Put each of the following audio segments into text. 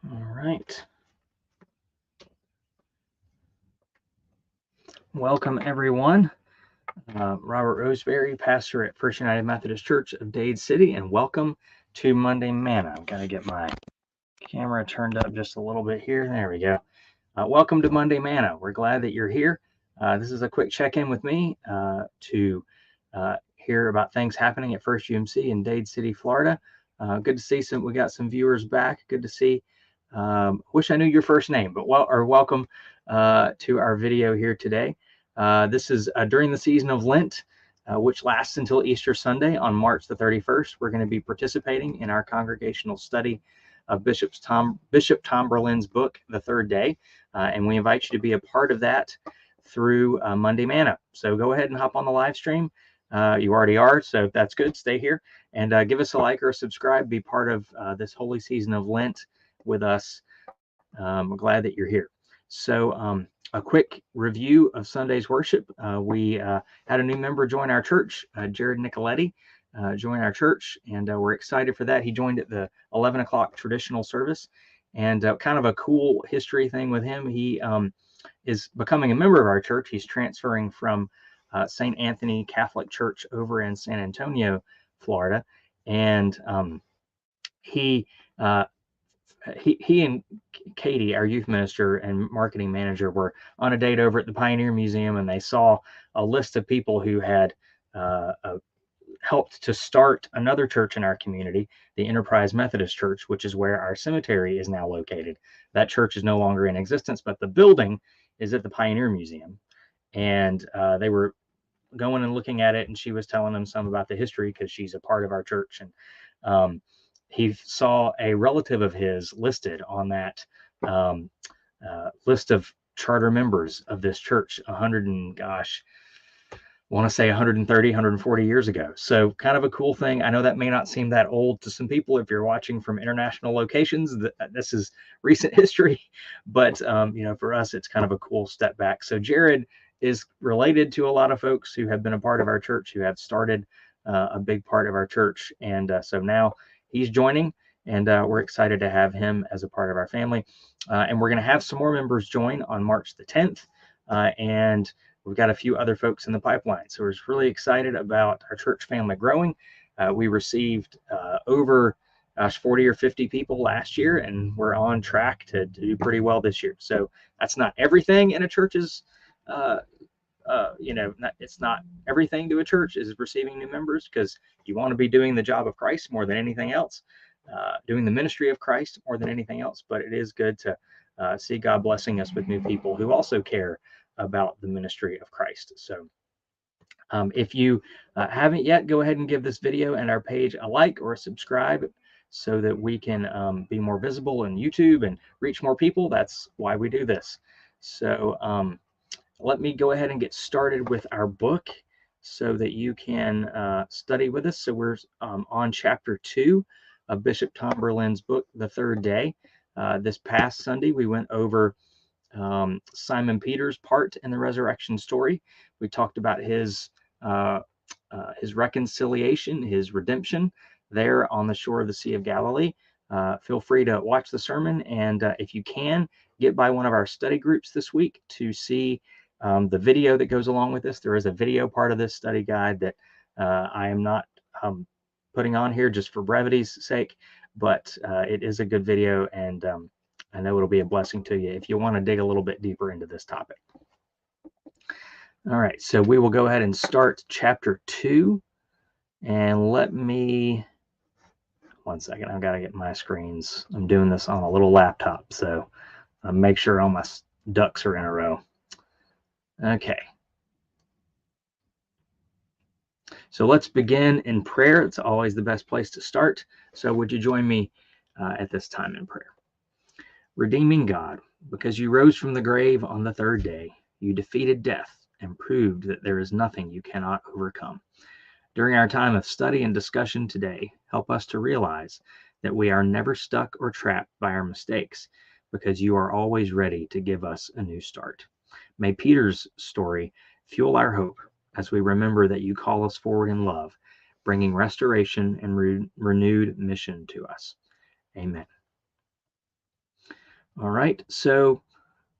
All right. Welcome, everyone. Robert Roseberry, pastor at First United Methodist Church of Dade City, and welcome to Monday Manna. I've got to get my camera turned up just a little bit here. There we go. Welcome to Monday Manna. We're glad that you're here. This is a quick check-in with me to hear about things happening at First UMC in Dade City, Florida. Good to see we got some viewers back. Good to see. Wish I knew your first name, but welcome to our video here today. This is during the season of Lent, which lasts until Easter Sunday on March the 31st. We're going to be participating in our congregational study of Bishop Tom Berlin's book, The Third Day, and we invite you to be a part of that through Monday Manna. So go ahead and hop on the live stream. You already are, so that's good. Stay here and give us a like or a subscribe. Be part of this holy season of Lent with us. We're glad that you're here. So a quick review of Sunday's worship. We had a new member join our church, Jared Nicoletti, join our church, and we're excited for that. He joined at the 11 o'clock traditional service, and kind of a cool history thing with him. He is becoming a member of our church. He's transferring from St. Anthony Catholic Church over in San Antonio, Florida, and he and Katie, our youth minister and marketing manager, were on a date over at the Pioneer Museum, and they saw a list of people who had helped to start another church in our community, the Enterprise Methodist Church, which is where our cemetery is now located. That church is no longer in existence, but the building is at the Pioneer Museum. And they were going and looking at it, and she was telling them some about the history because she's a part of our church. And he saw a relative of his listed on that list of charter members of this church 100 and gosh, I want to say 130, 140 years ago. So kind of a cool thing. I know that may not seem that old to some people if you're watching from international locations. This is recent history, but for us, it's kind of a cool step back. So Jared is related to a lot of folks who have been a part of our church, who have started a big part of our church. And so now he's joining, and we're excited to have him as a part of our family. And we're going to have some more members join on March the 10th. And we've got a few other folks in the pipeline. So we're really excited about our church family growing. We received over 40 or 50 people last year, and we're on track to do pretty well this year. So that's not everything in a church's, it's not everything to a church is receiving new members, because you want to be doing the job of Christ more than anything else, doing the ministry of Christ more than anything else. But it is good to see God blessing us with new people who also care about the ministry of Christ. So if you haven't yet, go ahead and give this video and our page a like or a subscribe so that we can be more visible in YouTube and reach more people. That's why we do this. So let me go ahead and get started with our book so that you can study with us. So we're on chapter 2 of Bishop Tom Berlin's book, The Third Day. This past Sunday, we went over Simon Peter's part in the resurrection story. We talked about his reconciliation, his redemption there on the shore of the Sea of Galilee. Feel free to watch the sermon, and if you can, get by one of our study groups this week to see the video that goes along with this. There is a video part of this study guide that I am not putting on here just for brevity's sake, but it is a good video, and I know it'll be a blessing to you if you want to dig a little bit deeper into this topic. All right, so we will go ahead and start chapter 2. And let me, one second, I've got to get my screens. I'm doing this on a little laptop, so make sure all my ducks are in a row. Okay. So let's begin in prayer. It's always the best place to start. So would you join me at this time in prayer? Redeeming God, because you rose from the grave on the third day, you defeated death and proved that there is nothing you cannot overcome. During our time of study and discussion today, help us to realize that we are never stuck or trapped by our mistakes, because you are always ready to give us a new start. May Peter's story fuel our hope as we remember that you call us forward in love, bringing restoration and renewed mission to us. Amen. All right. So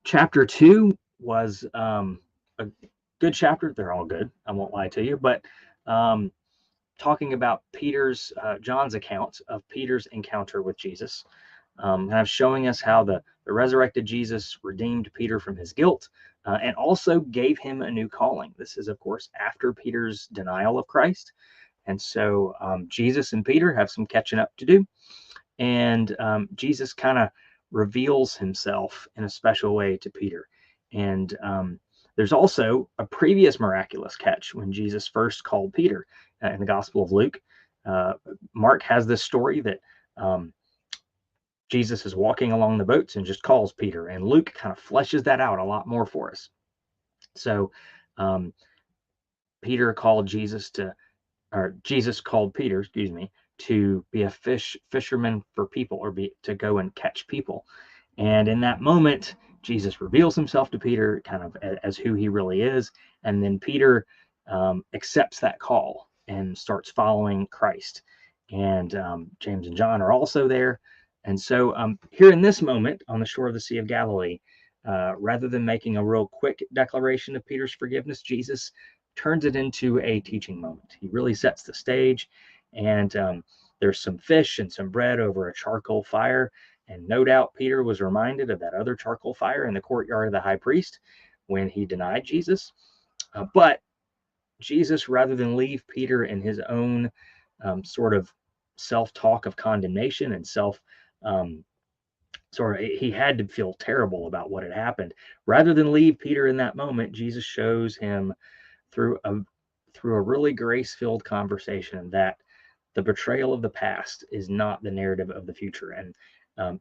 chapter 2 was a good chapter. They're all good. I won't lie to you, but um, talking about John's account of Peter's encounter with Jesus, kind of showing us how the resurrected Jesus redeemed Peter from his guilt and also gave him a new calling. This is, of course, after Peter's denial of Christ. And so Jesus and Peter have some catching up to do. And Jesus kind of reveals himself in a special way to Peter. And there's also a previous miraculous catch when Jesus first called Peter in the Gospel of Luke. Uh, Mark has this story that um, Jesus is walking along the boats and just calls Peter, and Luke kind of fleshes that out a lot more for us. So um, Peter called Jesus to or Jesus called Peter, excuse me, to be a fisherman for people, or to go and catch people. And in that moment, Jesus reveals himself to Peter kind of as who he really is. And then Peter accepts that call and starts following Christ. And James and John are also there. And so here in this moment on the shore of the Sea of Galilee, rather than making a real quick declaration of Peter's forgiveness, Jesus turns it into a teaching moment. He really sets the stage, and there's some fish and some bread over a charcoal fire. And no doubt Peter was reminded of that other charcoal fire in the courtyard of the high priest when he denied Jesus. But Jesus, rather than leave Peter in his own sort of self talk of condemnation and um, he had to feel terrible about what had happened. Rather than leave Peter in that moment, Jesus shows him through a really grace-filled conversation that the betrayal of the past is not the narrative of the future. And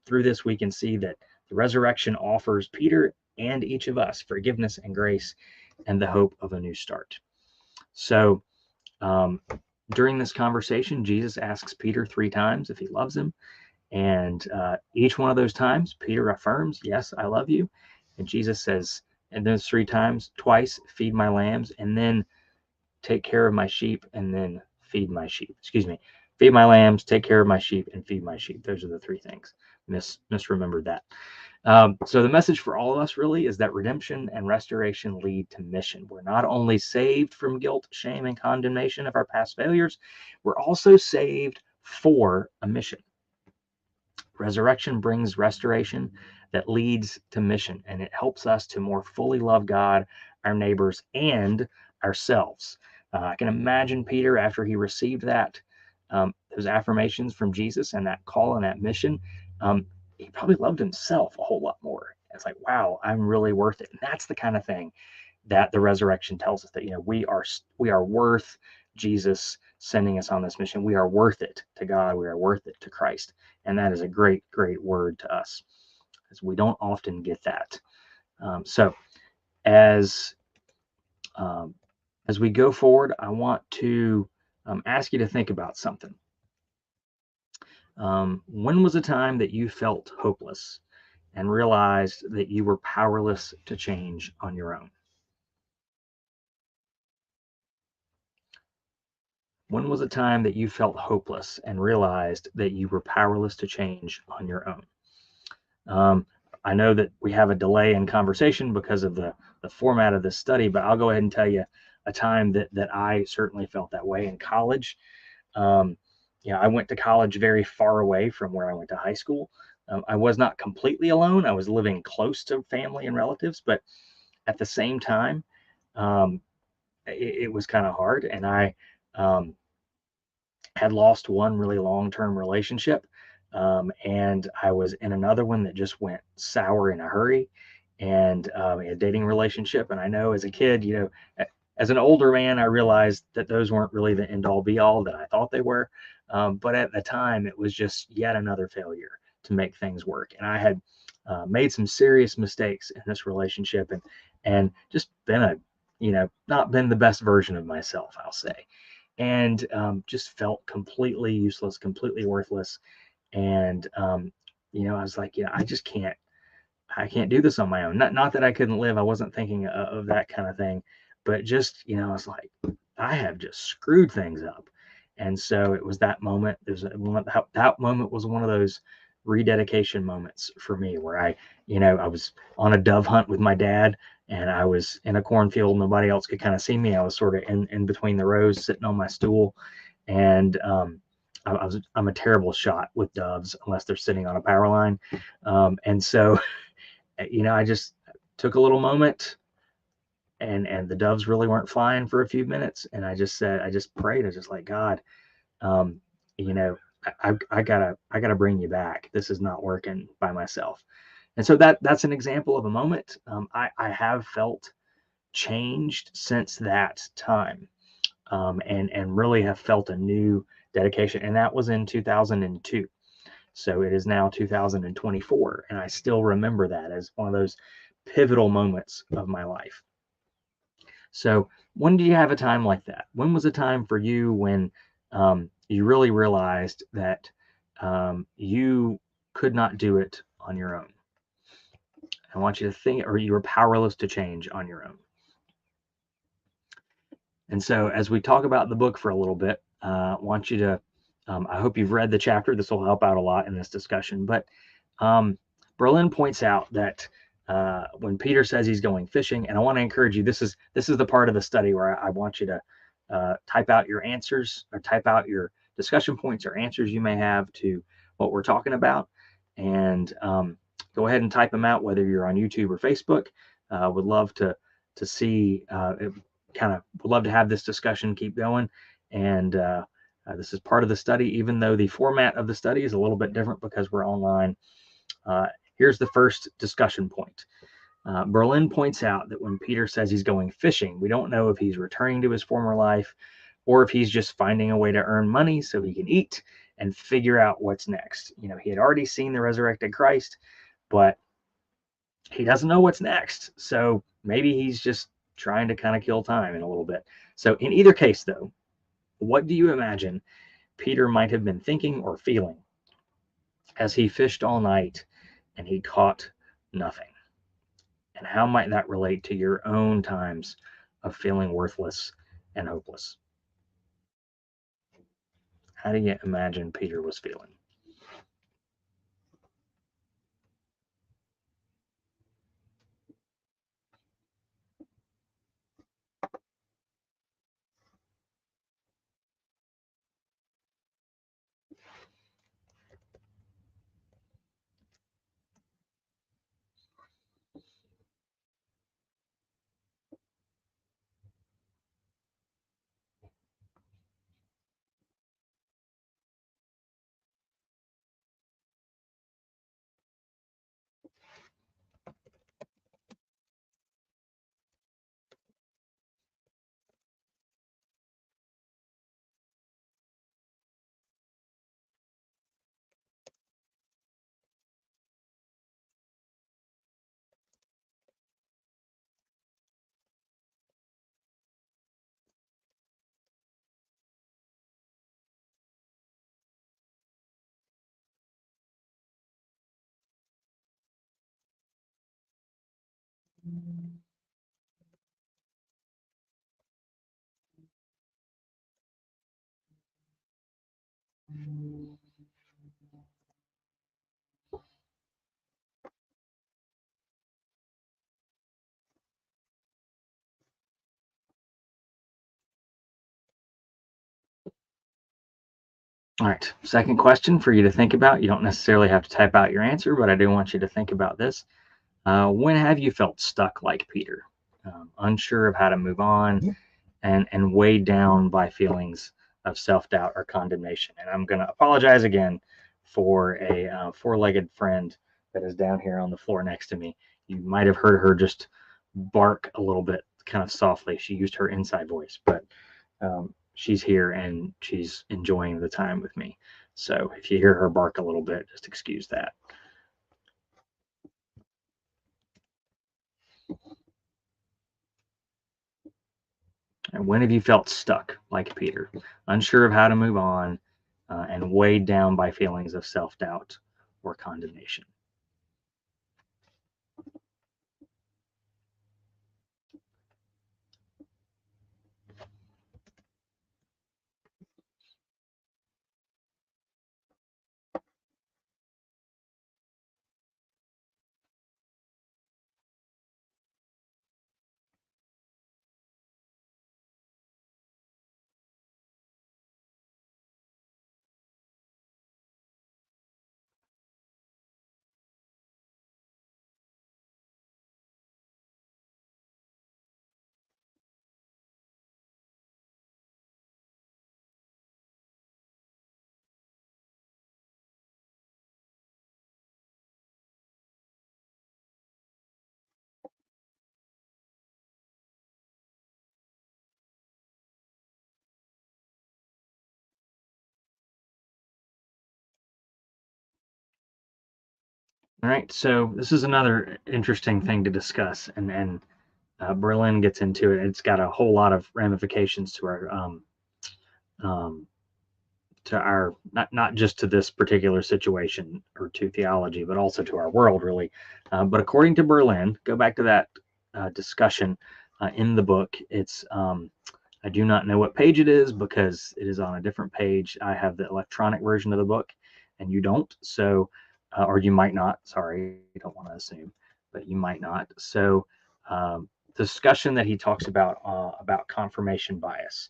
through this, we can see that the resurrection offers Peter and each of us forgiveness and grace and the hope of a new start. So um, during this conversation, Jesus asks Peter 3 times if he loves him. And each one of those times, Peter affirms, yes, I love you. And Jesus says, and those 3 times, twice, feed my lambs, and then take care of my sheep, and then feed my sheep. Excuse me. Feed my lambs, take care of my sheep, and feed my sheep. Those are the 3 things. Misremembered that. So the message for all of us really is that redemption and restoration lead to mission. We're not only saved from guilt, shame, and condemnation of our past failures, we're also saved for a mission. Resurrection brings restoration that leads to mission, and it helps us to more fully love God, our neighbors, and ourselves. I can imagine Peter, after he received those affirmations from Jesus and that call and that mission, he probably loved himself a whole lot more. It's like, wow, I'm really worth it. And that's the kind of thing that the resurrection tells us, that we are worth Jesus sending us on this mission. We are worth it to God. We are worth it to Christ. And that is a great, great word to us, because we don't often get that. So as um, as we go forward, I want to ask you to think about something. When was a time that you felt hopeless and realized that you were powerless to change on your own? When was a time that you felt hopeless and realized that you were powerless to change on your own? Um, I know that we have a delay in conversation because of the format of this study, but I'll go ahead and tell you a time that I certainly felt that way in college. Um, I went to college very far away from where I went to high school. I was not completely alone. I was living close to family and relatives, but at the same time, um, it was kind of hard. And I um, had lost one really long-term relationship, and I was in another one that just went sour in a hurry, and a dating relationship. And I know as a kid, as an older man, I realized that those weren't really the end all be all that I thought they were. But at the time, it was just yet another failure to make things work. And I had made some serious mistakes in this relationship, and just been not been the best version of myself, I'll say, and just felt completely useless, completely worthless. And I was like, I can't do this on my own. Not that I couldn't live. I wasn't thinking of that kind of thing, but just, I was like, I have just screwed things up. And so it was that moment. That moment was one of those rededication moments for me where I was on a dove hunt with my dad, and I was in a cornfield. Nobody else could kind of see me. I was sort of in between the rows sitting on my stool. And I'm a terrible shot with doves unless they're sitting on a power line. And so, I just took a little moment, and the doves really weren't flying for a few minutes. And I just prayed. I was just like, God, um, you know, I gotta bring you back. This is not working by myself. And so that's an example of a moment. I have felt changed since that time, and really have felt a new dedication. And that was in 2002. So it is now 2024, and I still remember that as one of those pivotal moments of my life. So when do you have a time like that? When was a time for you when you really realized that you could not do it on your own? I want you to think, or you were powerless to change on your own. And so, as we talk about the book for a little bit, I want you to, I hope you've read the chapter. This will help out a lot in this discussion. But um, Berlin points out that when Peter says he's going fishing, and I want to encourage you, this is the part of the study where I want you to type out your answers, or type out your discussion points or answers you may have to what we're talking about, and go ahead and type them out, whether you're on YouTube or Facebook. Would love to see. Kind of would love to have this discussion keep going. And this is part of the study, even though the format of the study is a little bit different because we're online. Here's the first discussion point. Berlin points out that when Peter says he's going fishing, we don't know if he's returning to his former life or if he's just finding a way to earn money so he can eat and figure out what's next. He had already seen the resurrected Christ, but he doesn't know what's next. So maybe he's just trying to kind of kill time in a little bit. So in either case, though, what do you imagine Peter might have been thinking or feeling as he fished all night and he caught nothing? And how might that relate to your own times of feeling worthless and hopeless? How do you imagine Peter was feeling? All right, second question for you to think about. You don't necessarily have to type out your answer, but I do want you to think about this. When have you felt stuck like Peter, unsure of how to move on, and weighed down by feelings of self-doubt or condemnation? And I'm going to apologize again for a four-legged friend that is down here on the floor next to me. You might have heard her just bark a little bit, kind of softly. She used her inside voice, but she's here and she's enjoying the time with me. So if you hear her bark a little bit, just excuse that. And when have you felt stuck like Peter, unsure of how to move on, and weighed down by feelings of self doubt or condemnation? All right, so this is another interesting thing to discuss, and Berlin gets into it. It's got a whole lot of ramifications um, to our not just to this particular situation or to theology, but also to our world, really. But according to Berlin, go back to that discussion in the book. It's I do not know what page it is because it is on a different page. I have the electronic version of the book, and you don't. So, or you might not. Sorry, I don't want to assume, but you might not. So, discussion that he talks about confirmation bias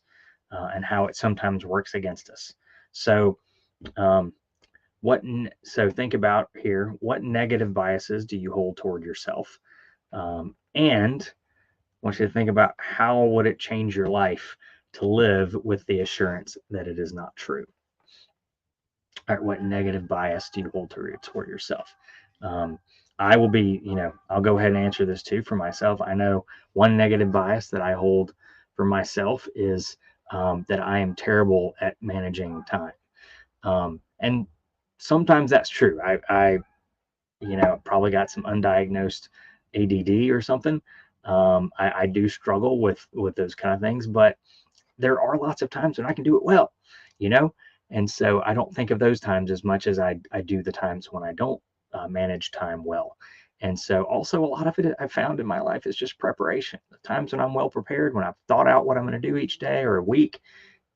and how it sometimes works against us. So, um, so think about here, what negative biases do you hold toward yourself? And I want you to think about how would it change your life to live with the assurance that it is not true? All right, what negative bias do you hold toward yourself? Um, I will be, I'll go ahead and answer this too for myself. I know one negative bias that I hold for myself is that I am terrible at managing time. And sometimes that's true. I probably got some undiagnosed ADD or something. I do struggle with those kind of things, but there are lots of times when I can do it well, you know? And so I don't think of those times as much as I do the times when I don't manage time well. And so also a lot of it I've found in my life is just preparation. The times when I'm well prepared, when I've thought out what I'm going to do each day or a week,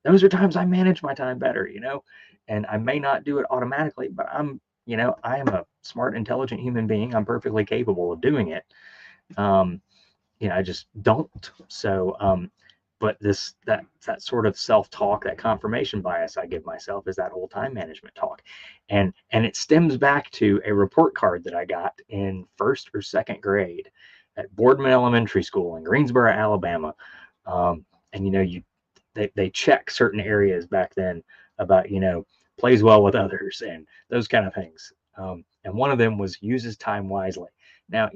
those are times I manage my time better. And I may not do it automatically, but I am a smart, intelligent human being. I'm perfectly capable of doing it. Um, I just don't. So, but that sort of self-talk, that confirmation bias I give myself is that whole time management talk, and it stems back to a report card that I got in first or second grade at Boardman Elementary School in Greensboro, Alabama. And they check certain areas back then about plays well with others and those kind of things. And one of them was uses time wisely. Now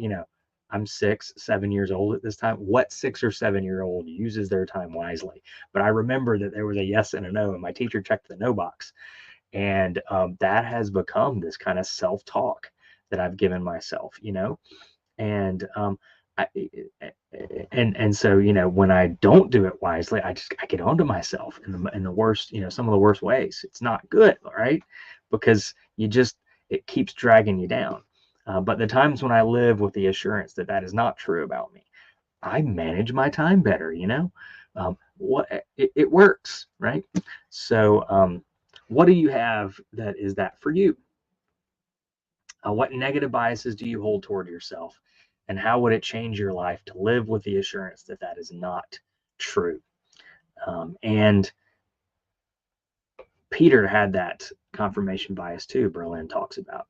I'm 6, 7 years old at this time. What 6 or 7-year-old uses their time wisely? But I remember that there was a yes and a no, and my teacher checked the no box. And that has become this kind of self talk that I've given myself. And I, and so when I don't do it wisely, I get onto myself in the worst, some of the worst ways. It's not good, right? Because it keeps dragging you down. But the times when I live with the assurance that that is not true about me, I manage my time better. It works, right? So what do you have that is that for you? What negative biases do you hold toward yourself? And how would it change your life to live with the assurance that that is not true? And Peter had that confirmation bias too, Berlin talks about.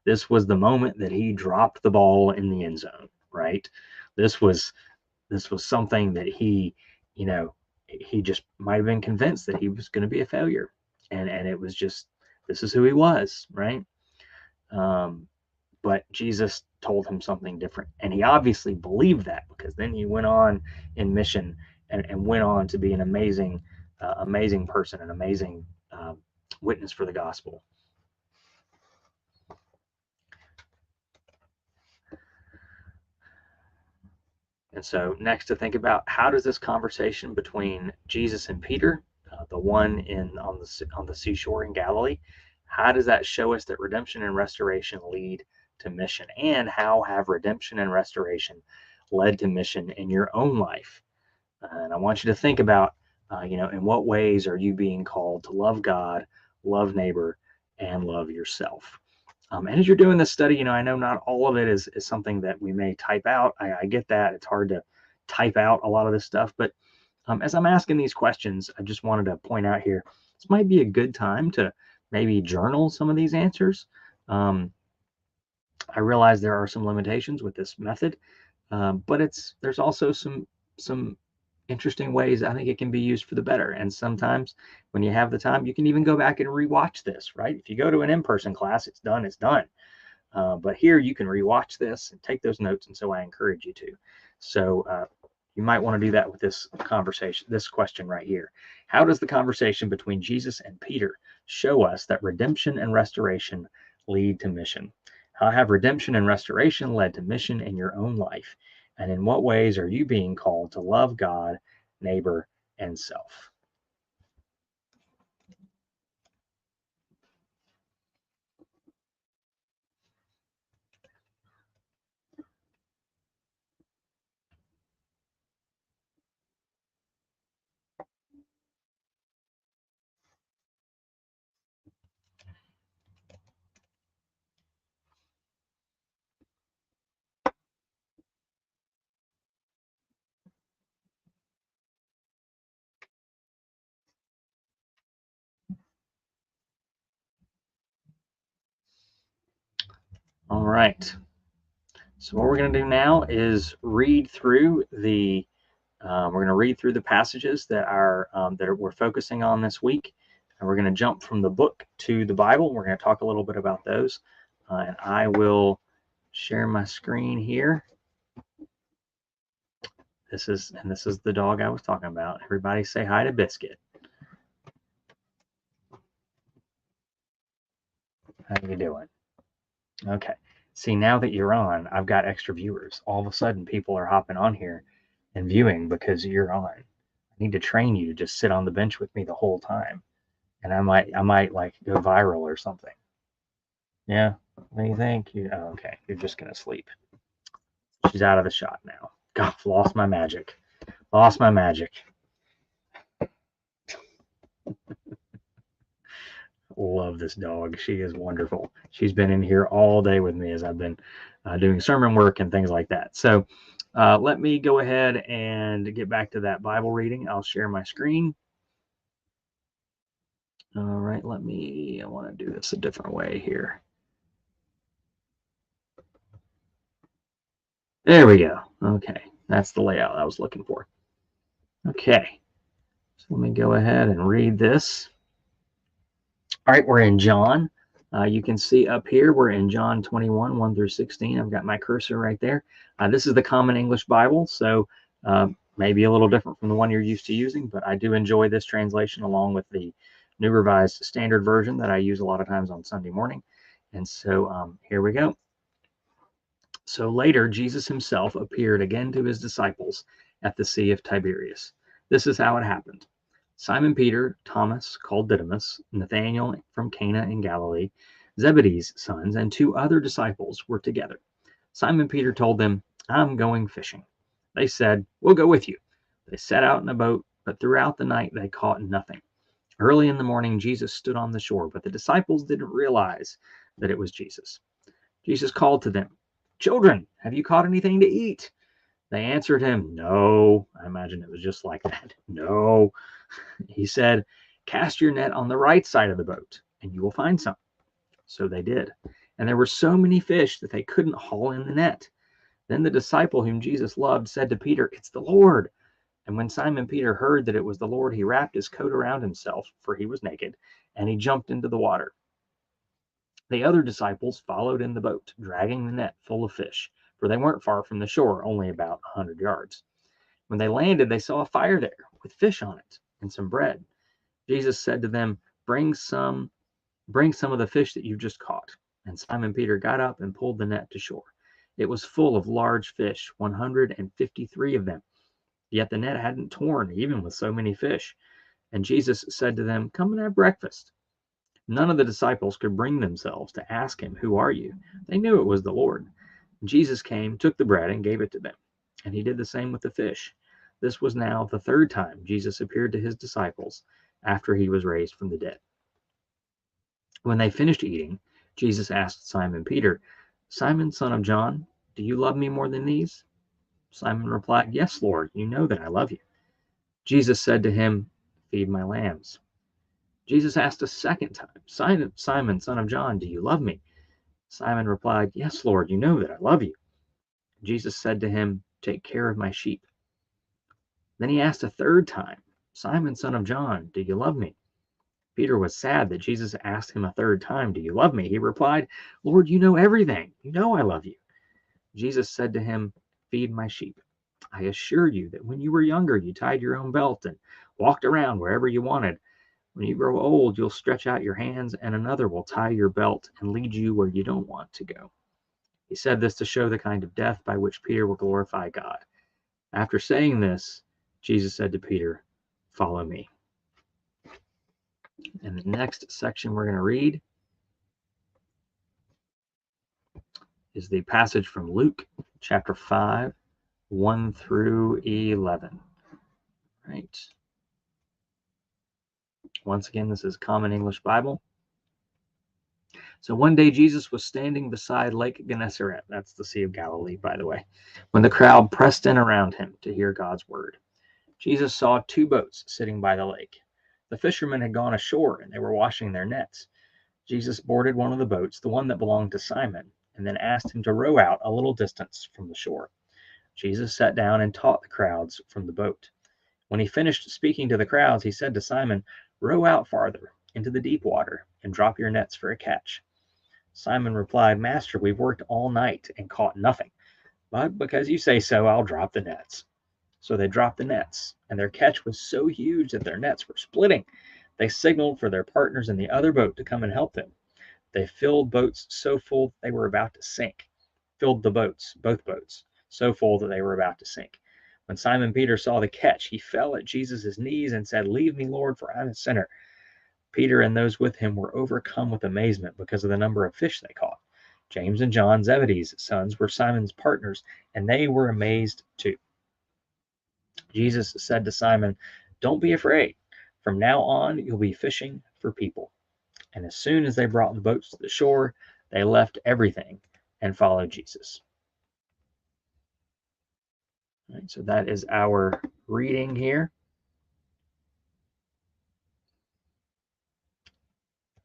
This was the moment that he dropped the ball in the end zone, right? This was something that you know, he just might have been convinced that he was going to be a failure. And it was just, this is who he was, right? Um, but Jesus told him something different. And he obviously believed that because then he went on in mission and went on to be an amazing person, an amazing witness for the gospel. And so next to think about, how does this conversation between Jesus and Peter, the one on the seashore in Galilee, how does that show us that redemption and restoration lead to mission? And how have redemption and restoration led to mission in your own life? And I want you to think about, in what ways are you being called to love God, love neighbor, and love yourself? And as you're doing this study, I know not all of it is something that we may type out. I get that. It's hard to type out a lot of this stuff. But as I'm asking these questions, I just wanted to point out here, this might be a good time to maybe journal some of these answers. I realize there are some limitations with this method, but there's also some interesting ways I think it can be used for the better. And sometimes when you have the time, you can even go back and rewatch this, right? If you go to an in-person class, it's done. But here you can rewatch this and take those notes. And so I encourage you to. So you might want to do that with this conversation, this question right here. How does the conversation between Jesus and Peter show us that redemption and restoration lead to mission? How have redemption and restoration led to mission in your own life? And in what ways are you being called to love God, neighbor, and self? All right. So what we're going to do now is read through the we're going to read through the passages that are we're focusing on this week, and we're going to jump from the book to the Bible. We're going to talk a little bit about those, and I will share my screen here. This is the dog I was talking about. Everybody say hi to Biscuit. How you doing? Okay. See, now that you're on, I've got extra viewers. All of a sudden, people are hopping on here and viewing because you're on. I need to train you to just sit on the bench with me the whole time, and I might like go viral or something. Yeah. What do you think? Oh, okay. You're just gonna sleep. She's out of the shot now. God, lost my magic. Lost my magic. Love this dog. She is wonderful. She's been in here all day with me as I've been doing sermon work and things like that. So let me go ahead and get back to that Bible reading. I'll share my screen. All right. I want to do this a different way here. There we go. Okay. That's the layout I was looking for. Okay. So let me go ahead and read this. All right, we're in John. You can see up here, we're in John 21, 1 through 16. I've got my cursor right there. This is the Common English Bible, so maybe a little different from the one you're used to using, but I do enjoy this translation along with the New Revised Standard Version that I use a lot of times on Sunday morning. And so here we go. So later, Jesus himself appeared again to his disciples at the Sea of Tiberias. This is how it happened. Simon Peter, Thomas, called Didymus, Nathanael from Cana in Galilee, Zebedee's sons, and two other disciples were together. Simon Peter told them, "I'm going fishing." They said, "We'll go with you." They set out in a boat, but throughout the night they caught nothing. Early in the morning, Jesus stood on the shore, but the disciples didn't realize that it was Jesus. Jesus called to them, "Children, have you caught anything to eat?" They answered him, "No." I imagine it was just like that. "No." He said, "Cast your net on the right side of the boat, and you will find some." So they did. And there were so many fish that they couldn't haul in the net. Then the disciple whom Jesus loved said to Peter, "It's the Lord." And when Simon Peter heard that it was the Lord, he wrapped his coat around himself, for he was naked, and he jumped into the water. The other disciples followed in the boat, dragging the net full of fish, for they weren't far from the shore, only about 100 yards. When they landed, they saw a fire there with fish on it and some bread. Jesus said to them, bring some of the fish that you just caught." And Simon Peter got up and pulled the net to shore. It was full of large fish, 153 of them. Yet the net hadn't torn, even with so many fish. And Jesus said to them, "Come and have breakfast." None of the disciples could bring themselves to ask him, "Who are you?" They knew it was the Lord. Jesus came, took the bread, and gave it to them. And he did the same with the fish. This was now the third time Jesus appeared to his disciples after he was raised from the dead. When they finished eating, Jesus asked Simon Peter, "Simon, son of John, do you love me more than these?" Simon replied, "Yes, Lord, you know that I love you." Jesus said to him, "Feed my lambs." Jesus asked a second time, "Simon, son of John, do you love me?" Simon replied, "Yes, Lord, you know that I love you." Jesus said to him, "Take care of my sheep." Then he asked a third time, "Simon, son of John, do you love me?" Peter was sad that Jesus asked him a third time, "Do you love me?" He replied, "Lord, you know everything. You know I love you." Jesus said to him, "Feed my sheep. I assure you that when you were younger, you tied your own belt and walked around wherever you wanted. When you grow old, you'll stretch out your hands, and another will tie your belt and lead you where you don't want to go." He said this to show the kind of death by which Peter will glorify God. After saying this, Jesus said to Peter, "Follow me." And the next section we're going to read is the passage from Luke chapter 5, 1 through 11. Right. Once again, this is Common English Bible. So one day Jesus was standing beside Lake Gennesaret, that's the Sea of Galilee, by the way, when the crowd pressed in around him to hear God's word. Jesus saw 2 boats sitting by the lake. The fishermen had gone ashore and they were washing their nets. Jesus boarded one of the boats, the one that belonged to Simon, and then asked him to row out a little distance from the shore. Jesus sat down and taught the crowds from the boat. When he finished speaking to the crowds, he said to Simon, "Row out farther into the deep water and drop your nets for a catch." Simon replied, "Master, we've worked all night and caught nothing, but because you say so, I'll drop the nets." So they dropped the nets, and their catch was so huge that their nets were splitting. They signaled for their partners in the other boat to come and help them. They filled boats so full that they were about to sink. Filled the boats, both boats, so full that they were about to sink. When Simon Peter saw the catch, he fell at Jesus' knees and said, "Leave me, Lord, for I'm a sinner." Peter and those with him were overcome with amazement because of the number of fish they caught. James and John, Zebedee's sons, were Simon's partners, and they were amazed too. Jesus said to Simon, "Don't be afraid. From now on, you'll be fishing for people." And as soon as they brought the boats to the shore, they left everything and followed Jesus. All right, so that is our reading here.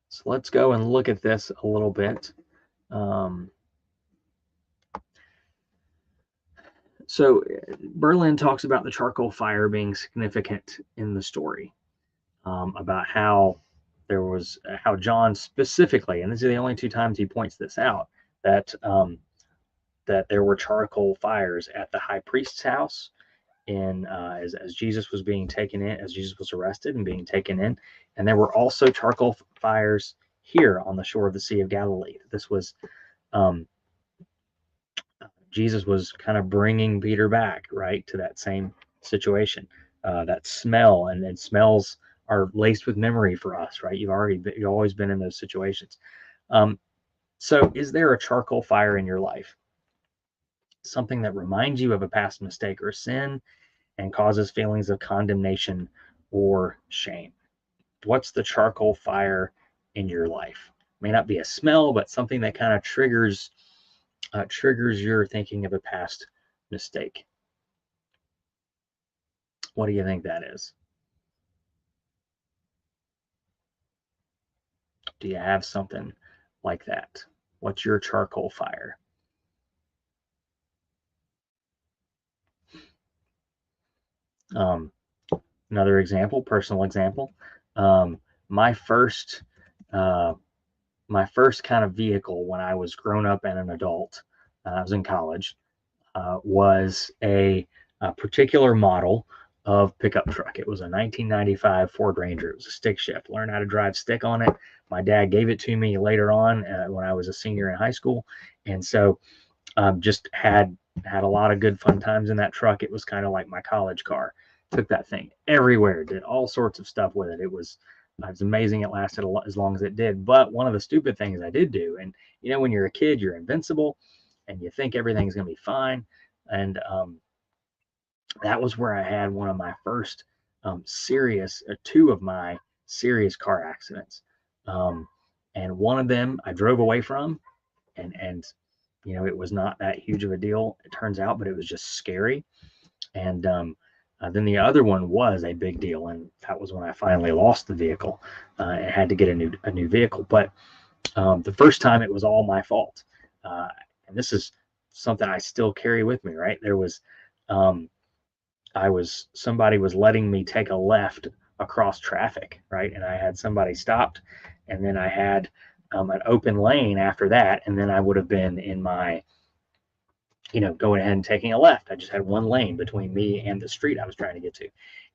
So let's go and look at this a little bit. So Berlin talks about the charcoal fire being significant in the story, about how John specifically, and this is the only 2 times he points this out, that there were charcoal fires at the high priest's house as Jesus was being taken in, as Jesus was arrested and being taken in, and there were also charcoal fires here on the shore of the Sea of Galilee. This was Jesus was kind of bringing Peter back, right, to that same situation. That smell, and smells are laced with memory for us, right? You've always been in those situations. So is there a charcoal fire in your life? Something that reminds you of a past mistake or sin and causes feelings of condemnation or shame? What's the charcoal fire in your life? It may not be a smell, but something that kind of triggers your thinking of a past mistake. What do you think that is? Do you have something like that? What's your charcoal fire? Another example, personal example. My first kind of vehicle when I was grown up and an adult, I was in college, was a particular model of pickup truck. It was a 1995 Ford Ranger. It was a stick shift. Learned how to drive stick on it. My dad gave it to me later on when I was a senior in high school, and so just had a lot of good fun times in that truck. It was kind of like my college car. Took that thing everywhere. Did all sorts of stuff with it. It was amazing. It lasted as long as it did. But one of the stupid things I did do, and when you're a kid, you're invincible, and you think everything's gonna be fine, and that was where I had one of my first two of my serious car accidents. And one of them I drove away from, and it was not that huge of a deal, it turns out, but it was just scary. And then the other one was a big deal, and that was when I finally lost the vehicle. I had to get a new vehicle, but the first time it was all my fault. And this is something I still carry with me, right? There was somebody was letting me take a left across traffic, right? And I had somebody stopped, and then I had an open lane after that, and then I would have been in my, going ahead and taking a left. I just had one lane between me and the street I was trying to get to.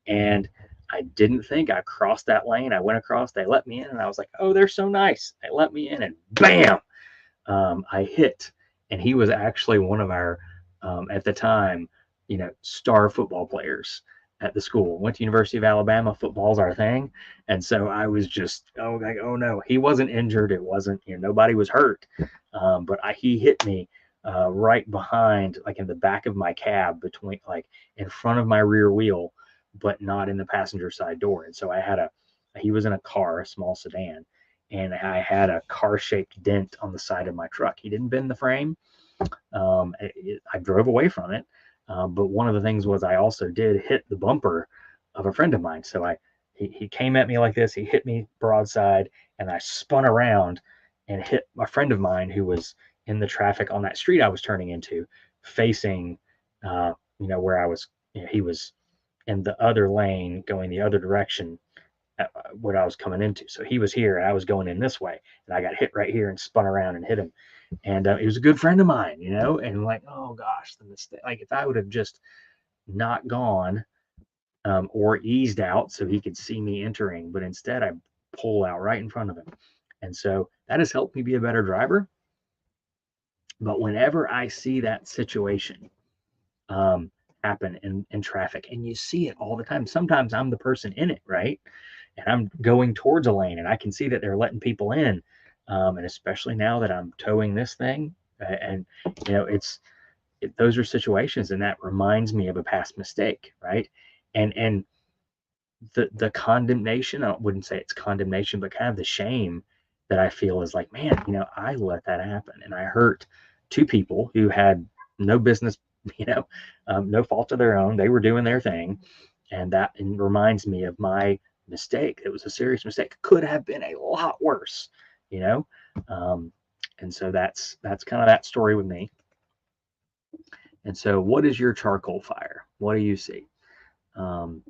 And I didn't think I crossed that lane. I went across, they let me in, and I was like, oh, they're so nice. They let me in, and bam, I hit and he was actually one of our at the time, star football players at the school. Went to University of Alabama. Football's our thing, and so I was just like, oh no, he wasn't injured. It wasn't, nobody was hurt, but he hit me right behind, like in the back of my cab, between like in front of my rear wheel, but not in the passenger side door. And so he was in a car, a small sedan, and I had a car-shaped dent on the side of my truck. He didn't bend the frame. I drove away from it, but one of the things was I also did hit the bumper of a friend of mine. So he came at me like this. He hit me broadside, and I spun around and hit a friend of mine who was in the traffic on that street I was turning into, facing, where I was. He was in the other lane, going the other direction at what I was coming into. So he was here, and I was going in this way, and I got hit right here and spun around and hit him. And he was a good friend of mine, and like, oh gosh, the mistake. Like if I would have just not gone, or eased out so he could see me entering, but instead I pull out right in front of him. And so that has helped me be a better driver. But whenever I see that situation um, happen in traffic, and you see it all the time, sometimes I'm the person in it, right? And I'm going towards a lane, and I can see that they're letting people in. And especially now that I'm towing this thing, and those are situations, and that reminds me of a past mistake, right? And the condemnation, I wouldn't say it's condemnation, but kind of the shame that I feel is like, man, I let that happen, and I hurt two people who had no business, no fault of their own. They were doing their thing, and that reminds me of my mistake. It was a serious mistake. Could have been a lot worse, you know. Um, and so that's kind of that story with me. And so, what is your charcoal fire? What do you see? Um,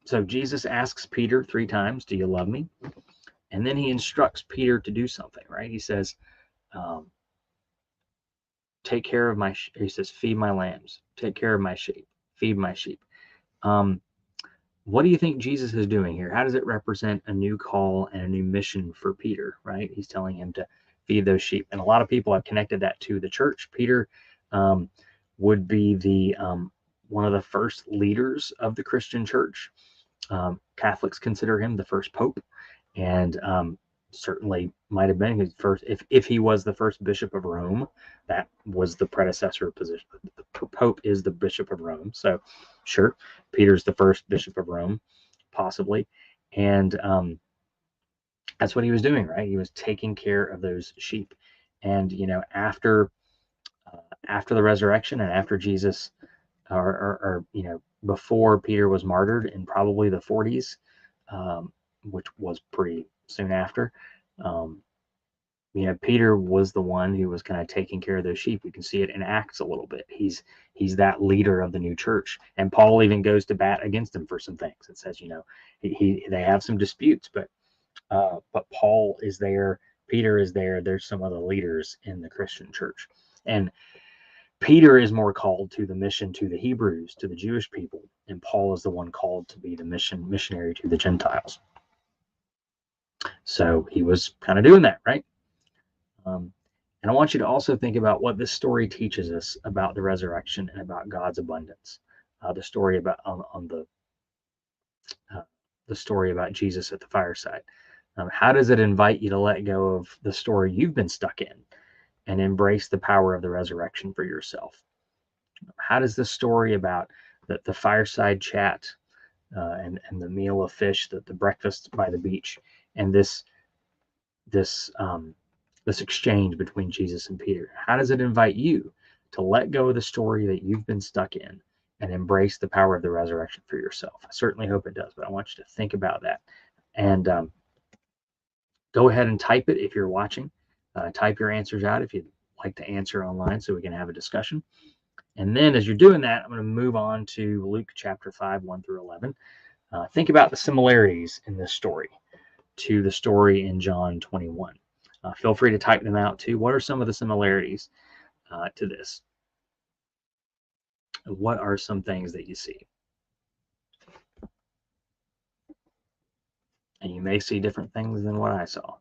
so Jesus asks Peter 3 times, "Do you love me?" And then he instructs Peter to do something. Right? He says, um, "Take care of my." He says, "Feed my lambs. Take care of my sheep. Feed my sheep." Um, what do you think Jesus is doing here? How does it represent a new call and a new mission for Peter? Right? He's telling him to feed those sheep, and a lot of people have connected that to the church. Peter um, would be the one of the first leaders of the Christian church. Catholics consider him the first pope, and certainly might have been his first. If he was the first bishop of Rome, that was the predecessor position. The pope is the bishop of Rome, so sure, Peter's the first bishop of Rome, possibly, and that's what he was doing, right? He was taking care of those sheep, and after the resurrection and after Jesus, or before Peter was martyred in probably the 40s, which was pretty soon after. Um, Peter was the one who was kind of taking care of those sheep. We can see it in Acts a little bit. He's that leader of the new church, and Paul even goes to bat against him for some things. It says, they have some disputes, but Paul is there, Peter is there. There's some other leaders in the Christian church, and Peter is more called to the mission to the Hebrews, to the Jewish people, and Paul is the one called to be the missionary to the Gentiles. So he was kind of doing that, right? And I want you to also think about what this story teaches us about the resurrection and about God's abundance. The story about uh, the story about Jesus at the fireside. How does it invite you to let go of the story you've been stuck in and embrace the power of the resurrection for yourself? How does the story about the fireside chat, and the meal of fish, the breakfast by the beach, and this this exchange between Jesus and Peter, how does it invite you to let go of the story that you've been stuck in and embrace the power of the resurrection for yourself? I certainly hope it does, but I want you to think about that. And go ahead and type it if you're watching. Type your answers out if you'd like to answer online so we can have a discussion. And then as you're doing that, I'm going to move on to Luke chapter 5, 1 through 11. Think about the similarities in this story to the story in John 21. Feel free to type them out too. What are some of the similarities to this? What are some things that you see? And you may see different things than what I saw.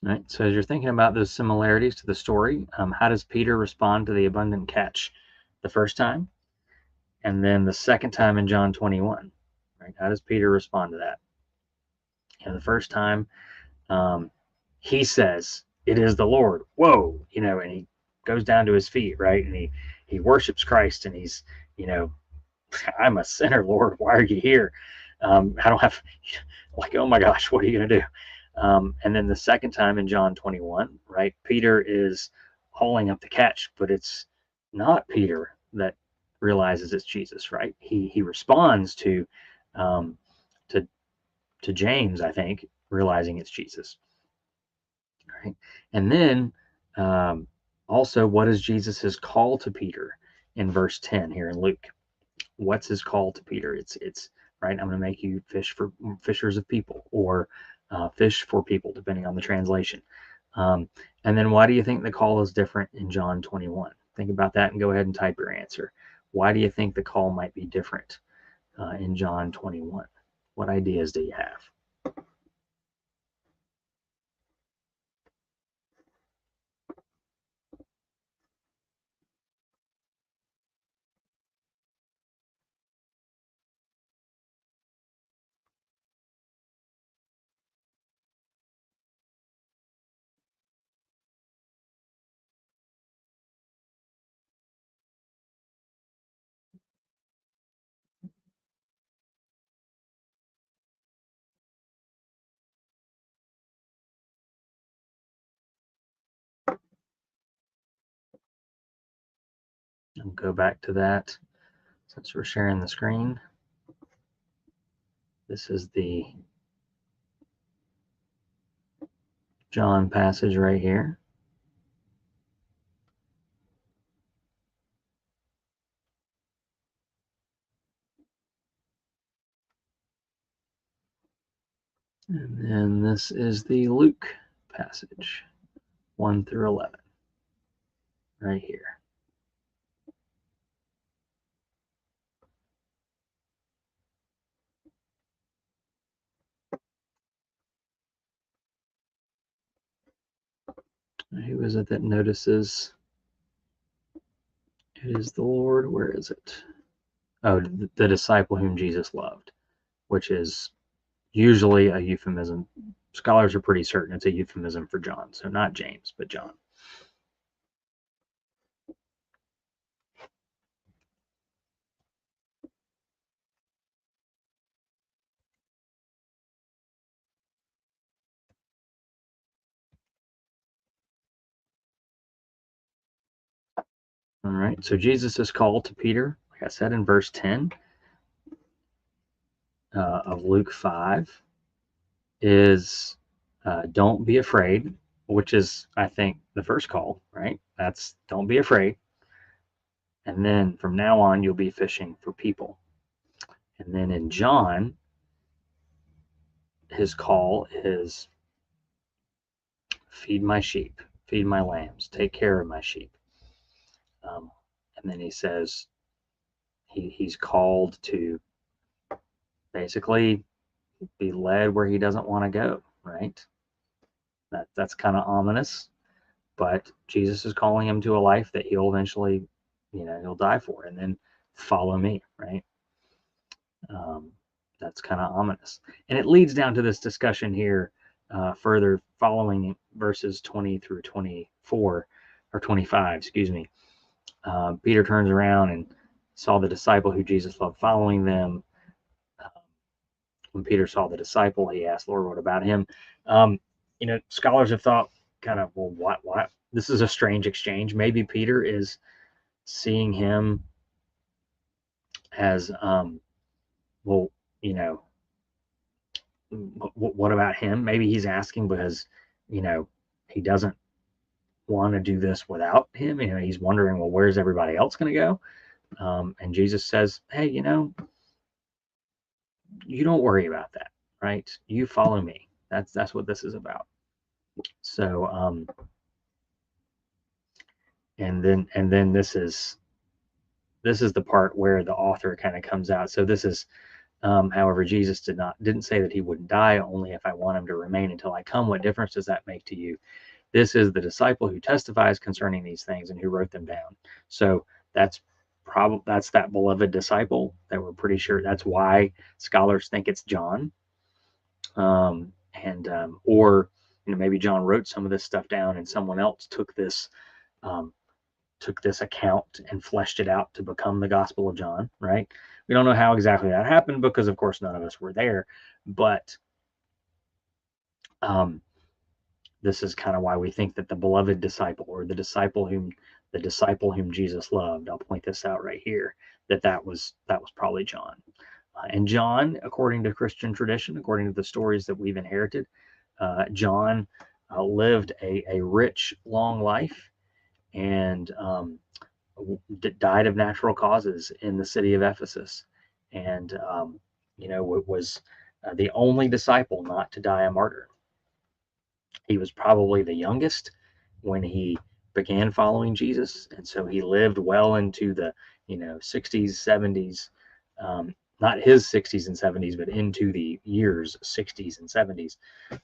Right. So as you're thinking about those similarities to the story, how does Peter respond to the abundant catch the first time, and then the second time in John 21? Right. How does Peter respond to that? The first time, um, he says, "It is the Lord." Whoa, and he goes down to his feet, right, and he worships Christ, and he's, you know, I'm a sinner, Lord. Why are you here? I don't have, like, oh my gosh, what are you going to do? And then the second time in John 21, right, Peter is hauling up the catch, but it's not Peter that realizes it's Jesus, right? He responds um, to to James, I think, realizing it's Jesus, right? And then also, what is Jesus's call to Peter in verse 10 here in Luke? What's his call to Peter? It's right. I'm going to make you fishers of people, or fish for people, depending on the translation. Um, and then why do you think the call is different in John 21? Think about that and go ahead and type your answer. Why do you think the call might be different in John 21? What ideas do you have? I'll go back to that since we're sharing the screen. This is the John passage right here. And then this is the Luke passage, 1 through 11, right here. Who is it that notices it is the Lord? Where is it? Oh, the disciple whom Jesus loved, which is usually a euphemism. Scholars are pretty certain it's a euphemism for John. So not James, but John. All right. So Jesus' call to Peter, like I said in verse 10 of Luke 5, is don't be afraid, which is, I think, the first call, right? That's don't be afraid. And then from now on, you'll be fishing for people. And then in John, his call is feed my sheep, feed my lambs, take care of my sheep. And then he says he's called to basically be led where he doesn't want to go, right? That's kind of ominous, but Jesus is calling him to a life that he'll eventually, he'll die for, and then follow me, right? Um, that's kind of ominous. And it leads down to this discussion here further following verses 20 through 24 or 25, excuse me. Peter turns around and saw the disciple who Jesus loved following them. When Peter saw the disciple, he asked, Lord, what about him? Scholars have thought kind of, well, what? This is a strange exchange. Maybe Peter is seeing him as, well, what about him? Maybe he's asking because, he doesn't want to do this without him. He's wondering, well, where's everybody else going to go? And Jesus says, hey, you don't worry about that, right? You follow me. That's what this is about. So, and then this is the part where the author kind of comes out. So this is However, Jesus didn't say that he wouldn't die, only if I want him to remain until I come. What difference does that make to you? This is the disciple who testifies concerning these things and who wrote them down. So that's that beloved disciple that we're pretty sure. That's why scholars think it's John. Or maybe John wrote some of this stuff down and someone else took this account and fleshed it out to become the Gospel of John, right? We don't know how exactly that happened because, of course, none of us were there. But this is kind of why we think that the beloved disciple, or the disciple whom Jesus loved, I'll point this out right here, that was probably John. And John, according to Christian tradition, according to the stories that we've inherited, John lived a rich, long life, and died of natural causes in the city of Ephesus, and was the only disciple not to die a martyr. He was probably the youngest when he began following Jesus, and so he lived well into the 60s, 70s, not his 60s and 70s, but into the years 60s and 70s,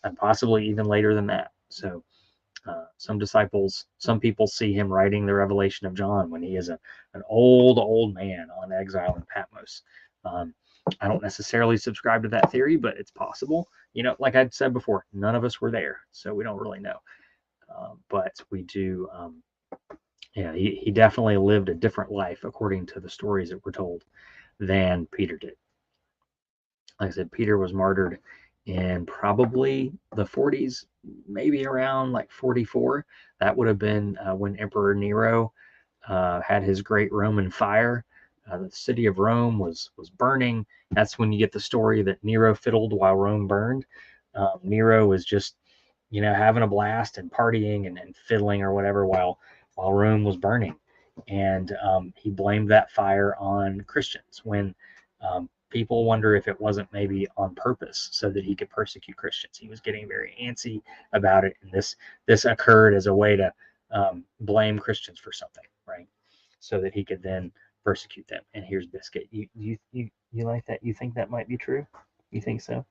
and possibly even later than that. So some people see him writing the Revelation of John when he is an old man on exile in Patmos. I don't necessarily subscribe to that theory, but it's possible. Like I'd said before, none of us were there, so we don't really know. But we do. He definitely lived a different life according to the stories that were told than Peter did. Like I said, Peter was martyred in probably the 40s, maybe around like 44. That would have been when Emperor Nero had his great Roman fire. The city of Rome was burning. That's when you get the story that Nero fiddled while Rome burned. Nero was just, having a blast and partying and fiddling or whatever while Rome was burning. And he blamed that fire on Christians when people wonder if it wasn't maybe on purpose so that he could persecute Christians. He was getting very antsy about it. And this occurred as a way to blame Christians for something, right? So that he could then persecute them. And here's Biscuit. You like that? You think that might be true? You think so?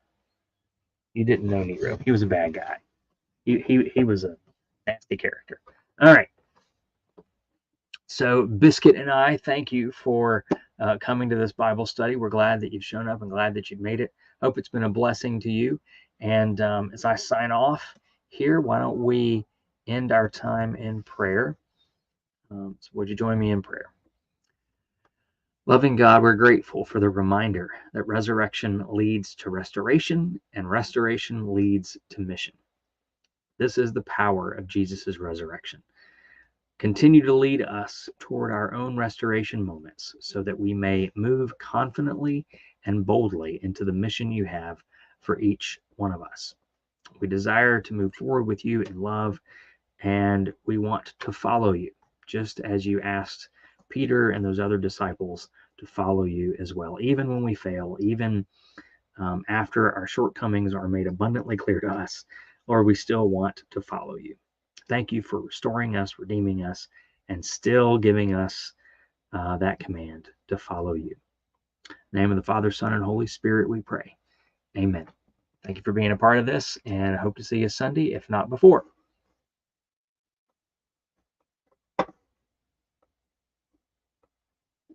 You didn't know Nero. He was a bad guy. He was a nasty character. All right. So Biscuit and I thank you for coming to this Bible study. We're glad that you've shown up and glad that you've made it. Hope it's been a blessing to you. And as I sign off here, why don't we end our time in prayer? So would you join me in prayer? Loving God, we're grateful for the reminder that resurrection leads to restoration and restoration leads to mission. This is the power of Jesus' resurrection. Continue to lead us toward our own restoration moments so that we may move confidently and boldly into the mission you have for each one of us. We desire to move forward with you in love, and we want to follow you, just as you asked Peter and those other disciples to follow you as well, even when we fail, even after our shortcomings are made abundantly clear to us. Lord, we still want to follow you. Thank you for restoring us, redeeming us, and still giving us that command to follow you. In the name of the Father, Son, and Holy Spirit, we pray. Amen. Thank you for being a part of this, and I hope to see you Sunday, if not before.